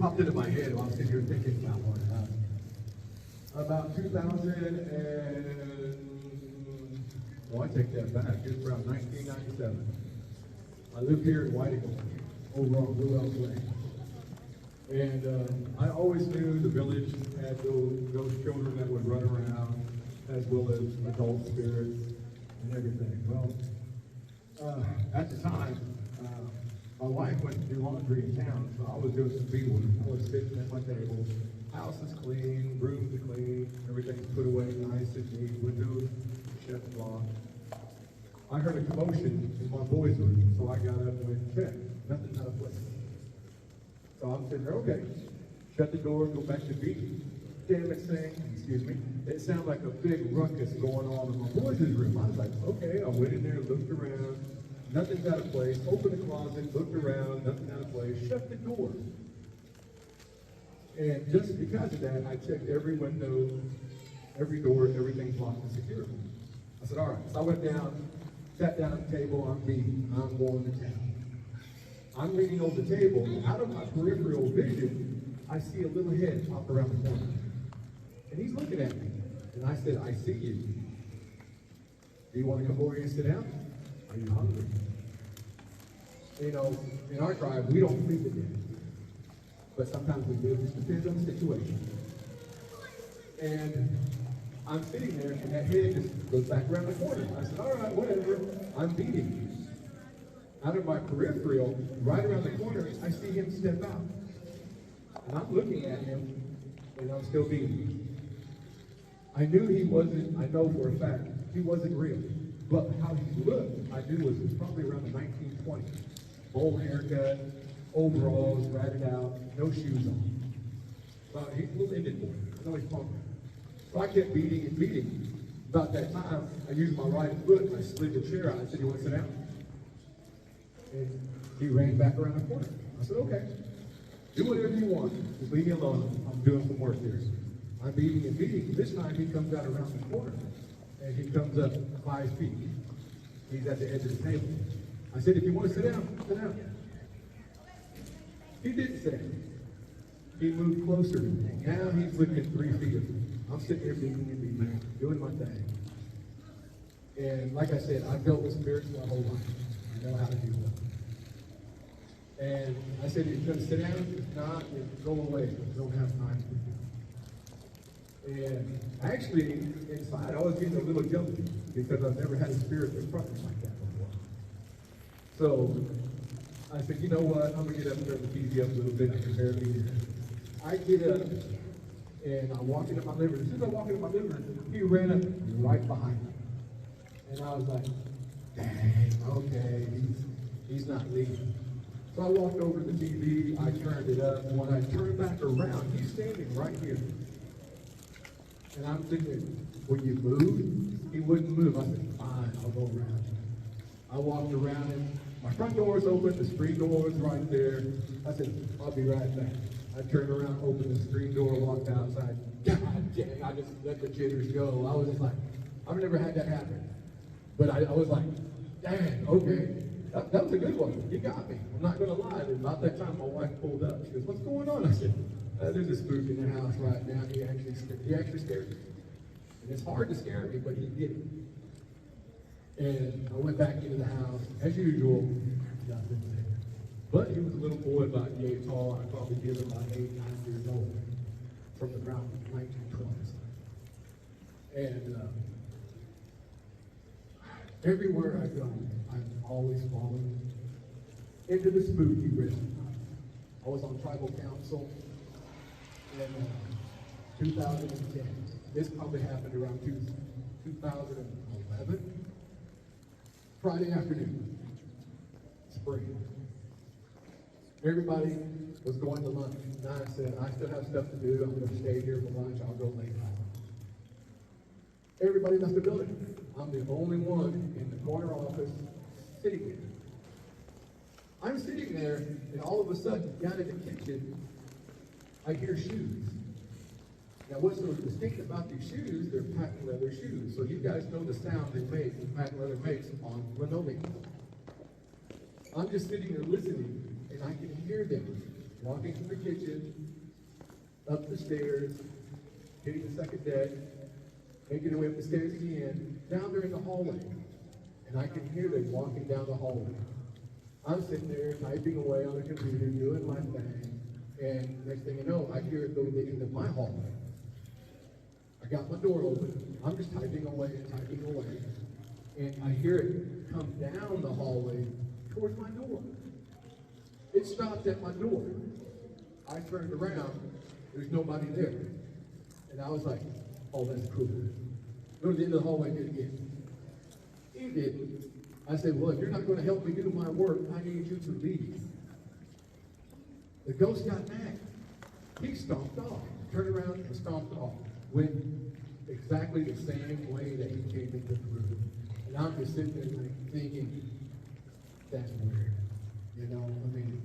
popped into my head while I was sitting here thinking about one. About 2000 well, I take that back. It was around 1997. I lived here in Whitehall, over on Blue Elk Lane. And I always knew the village had those children that would run around, as well as adult spirits and everything. Well, at the time, my wife went to do laundry in town, so I was doing some beadwork. I was sitting at my table. House is clean, rooms are clean, everything's put away nice and neat, windows shut and locked. I heard a commotion in my boys' room, so I got up and went and checked. Nothing's out of place. So I'm sitting there, okay. Shut the door, go back to beading. Damn it, excuse me. It sounded like a big ruckus going on in my boys' room. I was like, okay, I went in there, looked around. Nothing's out of place. Opened the closet, looked around, nothing out of place. Shut the door. And just because of that, I checked every window, every door, everything's locked and secure. I said, all right. So I went down, sat down at the table, I'm beading. I'm going to town. I'm leaning over the table. Out of my peripheral vision, I see a little head pop around the corner. And he's looking at me. And I said, I see you. Do you want to come over here and sit down? Are you hungry? You know, in our tribe, we don't feed the dead. But sometimes we do. It just depends on the situation. And I'm sitting there, and that head just goes back around the corner. I said, all right, whatever. I'm beating. Out of my peripheral, right around the corner, I see him step out. And I'm looking at him, and I'm still beating. I knew he wasn't, I know for a fact, he wasn't real. But how he looked, I knew was probably around the 1920s. Bowl haircut, overalls, ratted out, no shoes on. So he's a little Indian boy. I know he's punk. So I kept beating and beating. About that time, I used my right foot and I slid the chair out. I said, you want to sit down? And he ran back around the corner. I said, okay. Do whatever you want. Just leave me alone. I'm doing some work here. I'm beating and beating. This time he comes out around the corner. And he comes up 5 feet. He's at the edge of the table. I said, if you want to sit down, sit down. He didn't sit down. He moved closer. Now he's looking 3 feet of me. I'm sitting here beating and beating, doing my thing. And like I said, I've dealt with spirits my whole life. I know how to do that. And I said, you're going to sit down? If not, then go away. I don't have time for you. And actually, inside, I was getting a little jumpy because I've never had a spirit confront me like that before. So I said, you know what? I'm going to get up and turn the TV up a little bit. I can barely hear. I get up and I walk into my living room. As soon as I walk into my living room, he ran up right behind me. And I was like, dang, okay, he's not leaving. So I walked over to the TV, I turned it up, and when I turned back around, he's standing right here. And I'm thinking, will you move? He wouldn't move. I said, fine, I'll go around. I walked around him. My front door is open, the screen door was right there. I said, I'll be right back. I turned around, opened the screen door, walked outside. God dang, I just let the jitters go. I was just like, I've never had that happen. But I was like, dang, okay. That was a good one. You got me. I'm not going to lie. About that time, my wife pulled up. She goes, what's going on? I said, there's a spook in the house right now. He actually scared me. And it's hard to scare me, but he did it. And I went back into the house. As usual, nothing there. But he was a little boy, about yay tall. I'd probably give him about 8, 9 years old, from around the 1920s. And everywhere I go, I'm always falling into the spooky rhythm. I was on tribal council in 2010. This probably happened around 2011. Friday afternoon, spring. Everybody was going to lunch. And I said, I still have stuff to do. I'm going to stay here for lunch. I'll go later. Everybody left the building. I'm the only one in the corner office sitting there. I'm sitting there, and all of a sudden, down in the kitchen, I hear shoes. Now, what's so distinct about these shoes, they're patent leather shoes. So you guys know the sound they make, the patent leather makes on linoleum. I'm just sitting there listening, and I can hear them. walking from the kitchen, up the stairs, hitting the second deck, making their way up the stairs again, down there in the hallway. And I can hear them walking down the hallway. I'm sitting there typing away on the computer, doing my thing, and next thing you know, I hear it go to the end of my hallway. I got my door open, I'm just typing away, and I hear it come down the hallway towards my door. It stopped at my door. I turned around, there's nobody there. And I was like, oh, that's cool. Go to the end of the hallway and do it again. He didn't. I said, well, if you're not going to help me do my work, I need you to leave. The ghost got mad. He stomped off, turned around and stomped off. Went exactly the same way that he came into the room. And I'm just sitting there like thinking, that's weird. You know, I mean,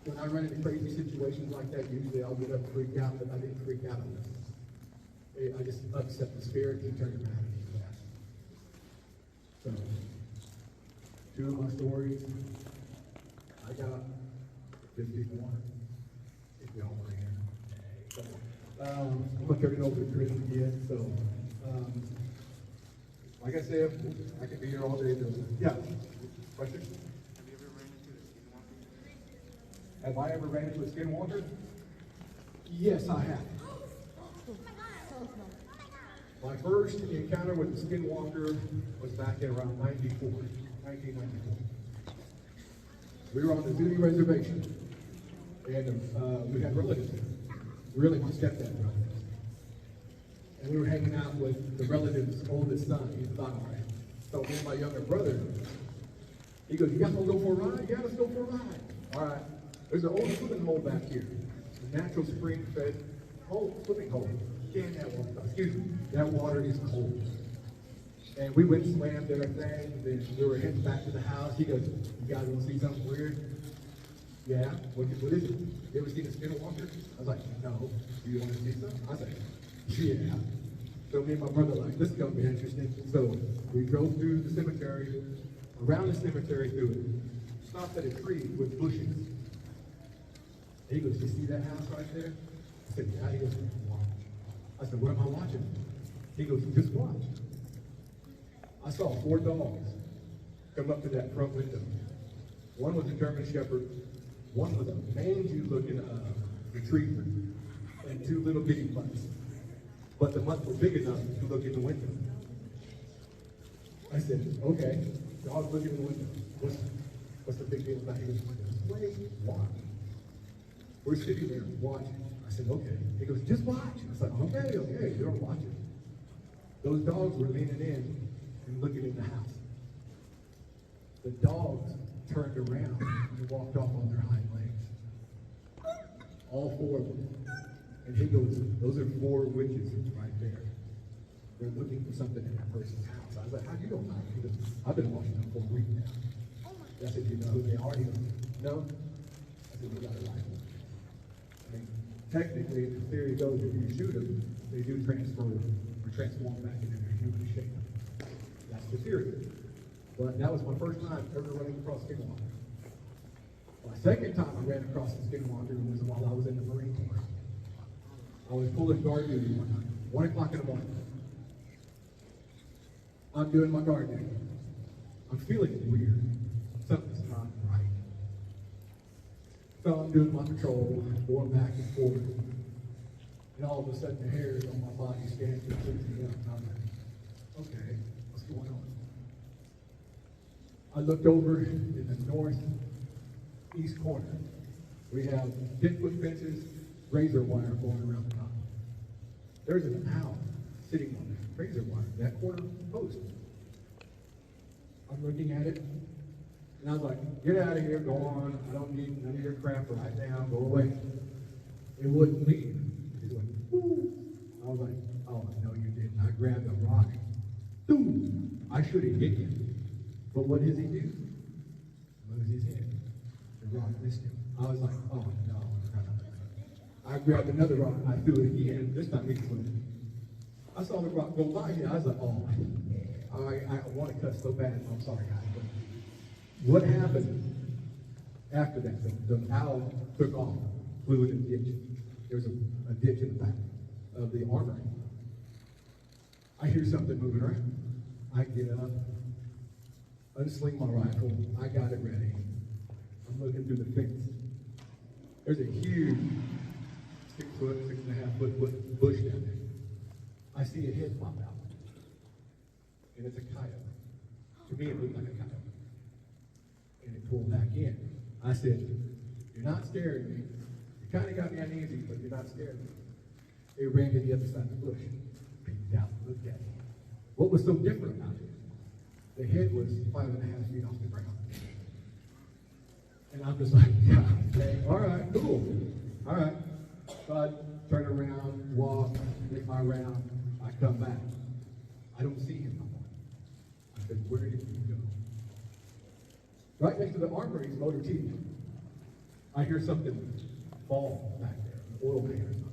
when I run into crazy situations like that, usually I'll get up and freak out, but I didn't freak out on this. I just upset the spirit, he turned around and he left. So, two of my stories, I got 54, if y'all want to hear. So, I'm going to turn it over to Chris again. So, like I said, I could be here all day. Yeah, question? Have I ever ran into a skinwalker? Yes, I have. My first encounter with the skinwalker was back in around 1994. We were on the Duty Reservation, and we had relatives there. Really, my stepdad relatives. And we were hanging out with the relative's oldest son. He's about all right. So me and my younger brother, he goes, you guys want to go for a ride? Yeah, let's go for a ride. All right. There's an old swimming hole back here. A natural spring-fed swimming hole. Damn, that water is cold. And we went and swam there and then we were heading back to the house. He goes, you guys want to see something weird? Yeah, what is it? You ever seen a skinwalker? I was like, no. Do you want to see something? I was like, yeah. So me and my brother like, this is going to be interesting. So we drove through the cemetery, around the cemetery through it, stopped at a tree with bushes. He goes, you see that house right there? I said, yeah. He goes, watch. I said, what am I watching? He goes, just watch. I saw 4 dogs come up to that front window. One was a German Shepherd, one was a mangy-looking retriever, and 2 little bitty mutts. But the mutts were big enough to look in the window. I said, okay, dogs look in the window. What's the big deal about his window? Wait, watch. We're sitting there watching. I said, okay. He goes, just watch. I said, okay, you're watching. Those dogs were leaning in and looking in the house. The dogs turned around and walked off on their hind legs. All 4 of them. And he goes, those are 4 witches right there. They're looking for something in that person's house. I was like, how do you know that? He goes, I've been watching them for a week now. I said, you know who they are? He goes, no. I said, we got a rifle. I mean, technically, the theory goes, if you shoot them, they do transfer or transform back into their human shape. That's the theory. But that was my first time ever running across Skinwalker. My second time I ran across the Skinwalker was while I was in the Marine Corps. I was pulling guard duty one night, 1 o'clock in the morning. I'm doing my guard duty. I'm feeling weird. Something's not right. So I'm doing my patrol, going back and forth. And all of a sudden the hairs on my body stand completely up. And I'm like, okay, what's going on? I looked over in the northeast corner. We have 10-foot fences, razor wire going around the top. There's an owl sitting on that razor wire, that corner post. I'm looking at it, and I was like, get out of here, go on. I don't need none of your crap right now, go away. It wouldn't leave. It went, woo. I was like, oh, no, you didn't. I grabbed a rock. Boom! I should have hit him. But what does he do? Moves his head. The rock missed him. I was like, oh, no. I grabbed another rock, I threw it again. This time he swimming. I saw the rock go by here. I was like, oh, I want to cuss so bad. I'm sorry, guys. But what happened? After that, the owl took off, flew in the ditch. There's a ditch in the back of the armory. I hear something moving around. I get up, unsling my rifle. I got it ready. I'm looking through the fence. There's a huge 6 foot, 6.5 foot bush down there. I see a head pop out. And it's a coyote. To me, it looked like a coyote. And it pulled back in. I said, "You're not scaring me. You kind of got me uneasy, but you're not scaring me." It ran to the other side of the bush. Peeked out and looked at me. What was so different about it? The head was 5.5 feet off the ground. And I'm just like, "Yeah, okay, all right, cool. All right." So I turn around, walk, make my round. I come back. I don't see him no more. I said, "Where did he go?" Right next to the armory is motor TV. I hear something fall back there, an oil pan or something.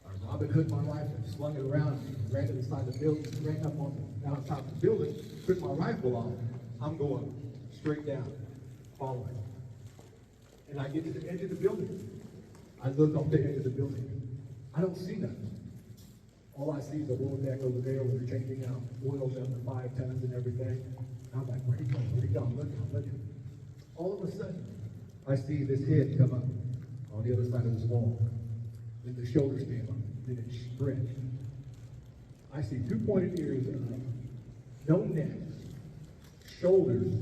I Robin Hood my rifle, slung it around me, ran to the side of the building, ran up on the top of the building, took my rifle off. I'm going straight down, following. And I get to the edge of the building. I look off the edge of the building. I don't see nothing. All I see is the oil deck over there where they're changing out oils up to 5 tons and everything. And I'm like, "Where he going? Where he going? I'm looking. All of a sudden, I see this head come up on the other side of this wall. Then the shoulders stand up. Then it stretched. I see 2 pointed ears up, no neck, shoulders.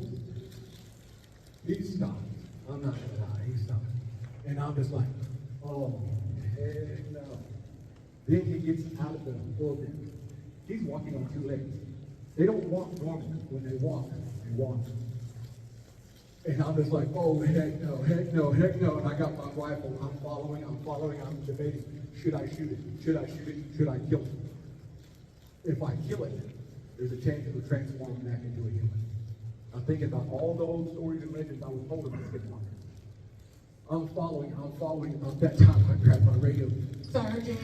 He stopped. I'm not gonna lie, he stopped. And I'm just like, "Oh, heck no." Then he gets out of the building. He's walking on 2 legs. They don't walk normally. When they walk, they walk. And I'm just like, "Oh, heck no, heck no, heck no." And I got my rifle. I'm following, I'm debating. Should I shoot it? Should I shoot it? Should I kill it? If I kill it, there's a chance it will transform back into a human. I'm thinking about all the old stories and legends I was told about Skinwalker. I'm following. At that time, I grabbed my radio. "Sergeant,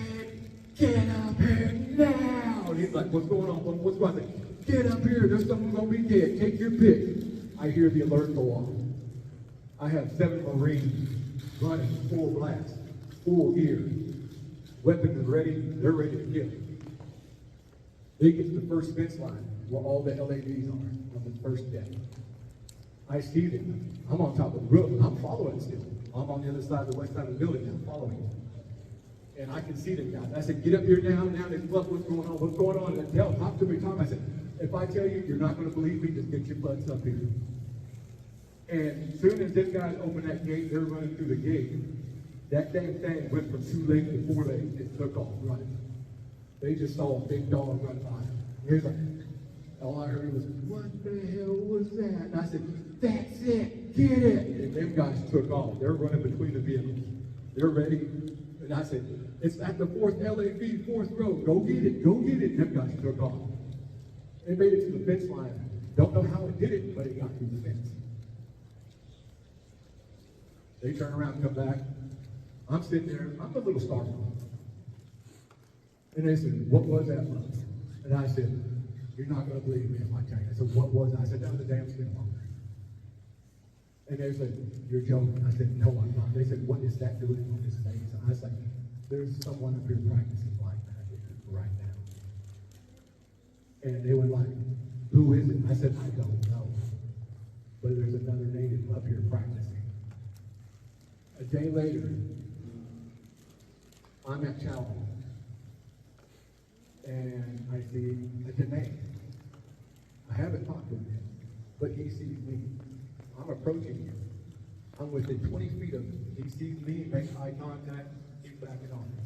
get up here now!" And he's like, "What's going on? What's going on?" "Get up here. There's someone gonna be dead. Take your pick." I hear the alert go off. I have 7 Marines running full blast, full gear. Weapons ready. They're ready to kill. They get to the first fence line where all the LAVs are on the first deck. I see them. I'm on top of the roof. I'm following still. I'm on the other side, the west side of the building now, following them. And I can see them guys. I said, "Get up here now. They Bluff, what's going on? What's going on?" And they talk to me, I said, "If I tell you, you're not going to believe me, just get your butts up here." And as soon as them guys open that gate, they're running through the gate. That damn thing went from 2 legs to 4 legs. It took off running. They just saw a big dog run by. He's like, all I heard was, "What the hell was that?" And I said, "That's it, get it." And them guys took off. They're running between the vehicles. They're ready. And I said, "It's at the 4th LAV, 4th row. Go get it, go get it." Them guys took off. They made it to the fence line. Don't know how it did it, but it got through the fence. They turn around and come back. I'm sitting there, I'm a little startled. And they said, "What was that, Bub?" And I said, "You're not going to believe me if I tell you." I said, "What was it?" I said, "That was a damn Skinwalker." And they said, "You're joking." I said, "No, I'm not." They said, "What is that doing on this face?" I was like, "There's someone up here practicing like magic right now." And they were like, "Who is it?" I said, "I don't know. But there's another native up here practicing." A day later, I'm at Chowder. And I see a Dene. I haven't talked to him yet, but he sees me. I'm approaching him. I'm within 20 feet of him. He sees me, makes eye contact, he's backing on me.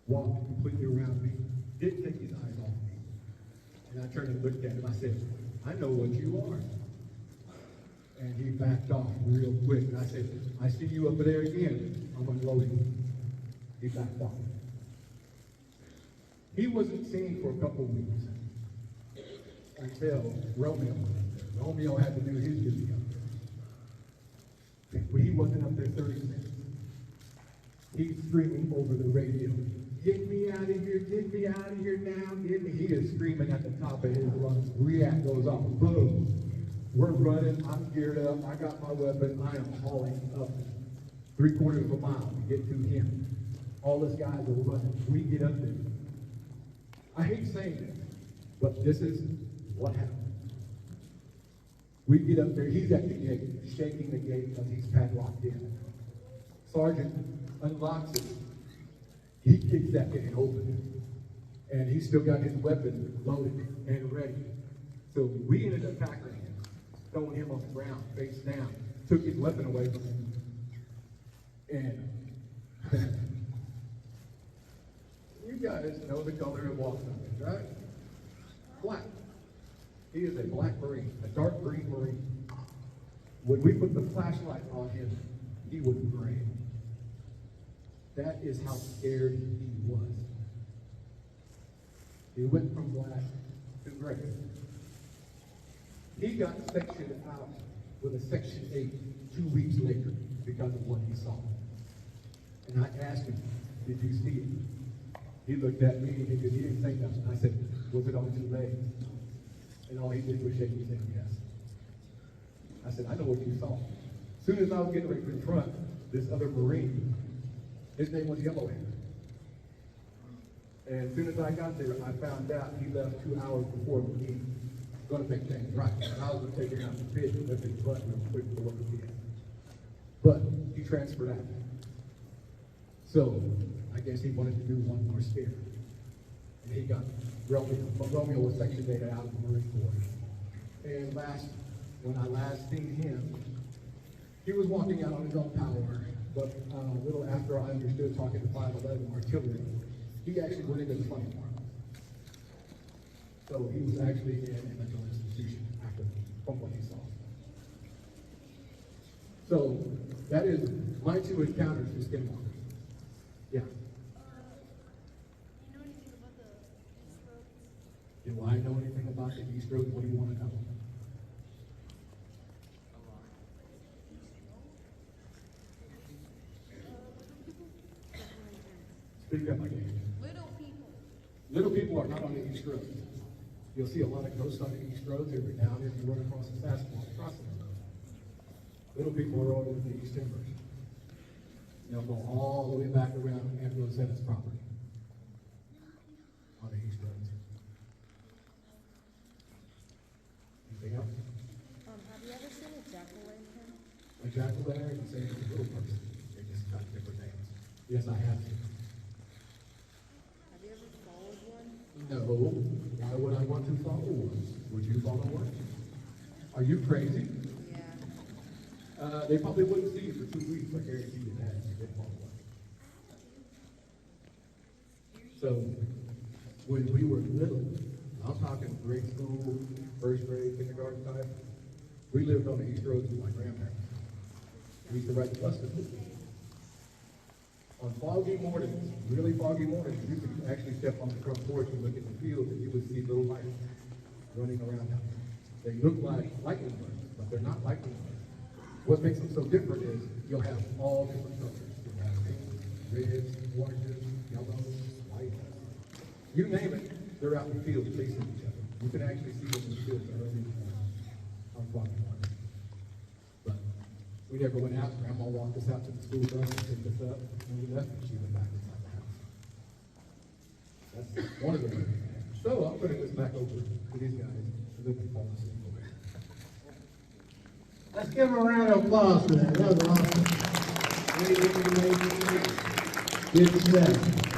Walked completely around me, didn't take his eyes off me. And I turned and looked at him. I said, "I know what you are." And he backed off real quick. And I said, "I see you up there again. I'm unloading." He backed off. He wasn't seen for a couple of weeks until Romeo was up there. Romeo had to do his duty up there. But he wasn't up there 30 minutes. He's screaming over the radio, "Get me out of here, get me out of here now, get me." He is screaming at the top of his lungs. React goes off, boom. We're running, I'm geared up, I got my weapon, I am hauling up 3/4 of a mile to get to him. All those guys are running. We get up there. I hate saying this, but this is what happened. We get up there, he's at the gate, shaking the gate because he's padlocked in. Sergeant unlocks it. He kicks that gate open. And he's still got his weapon loaded and ready. So we ended up tackling him, throwing him on the ground, face down, took his weapon away from him. And you guys know the color of Walkman, right? Black. He is a black Marine, a dark green Marine. When we put the flashlight on him, he was gray. That is how scared he was. He went from black to gray. He got sectioned out with a Section 8 2 weeks later because of what he saw. And I asked him, did you see it? He looked at me and he didn't say nothing. I said, was it on 2 legs? And all he did was shake his head, yes. I said, I know what you saw. As soon as I was getting ready to confront this other Marine, his name was Yellowhead. And as soon as I got there, I found out he left 2 hours before the meeting. Going to make things right. And I was going to take him out the pit and lift his butt real quick for what he did. But he transferred out. So I guess he wanted to do one more scare. And he got Romeo. But Romeo was Section 8 out of the Marine Corps. And when I last seen him, he was walking out on his own power. But a little after I understood talking to 511 artillery, he actually went into the funny part. So he was actually in a mental institution from what he saw. So that is my 2 encounters with Skinwalker. Yeah. You know anything about the East Roads? Do I know anything about the East Road? What do you want to know? Speak up, my game. Little people. Little people are not on the East Road. You'll see a lot of ghosts on the East Road every now and then you run across the Sasquatch crossing. Little people are over the East Timbers. They'll go all the way back around Ambrose Senate's property on the East Road. Anything else? Have you ever seen a jack-o'-lantern? A jack-o'-lantern and saying it's a little person. They just got different names. Yes, I have. Have you ever followed one? No. Why would I want to follow one? Would you follow one? Are you crazy? Yeah. They probably wouldn't see you for 2 weeks. I guarantee you that if you did follow one. So, when we were little, I'm talking grade school, first grade, kindergarten time, we lived on the East Road with my grandparents. We used to ride the bus to school. On foggy mornings, really foggy mornings, you could actually step on the front porch and look at the field and you would see little lights running around out there. They look like lightning bugs, but they're not lightning bugs. What makes them so different is you'll have all different colors. You'll have pink, reds, oranges, yellows, white. You name it, they're out in the field chasing each other. You can actually see them in the field early in the morning on foggy mornings. But we never went out. Grandma walked us out to the school bus and picked us up. When we left, she went back inside the house. That's one of the ways. So I'm putting this back over to these guys so they can fall asleep. Let's give them a round of applause for that. That was awesome. Good stuff.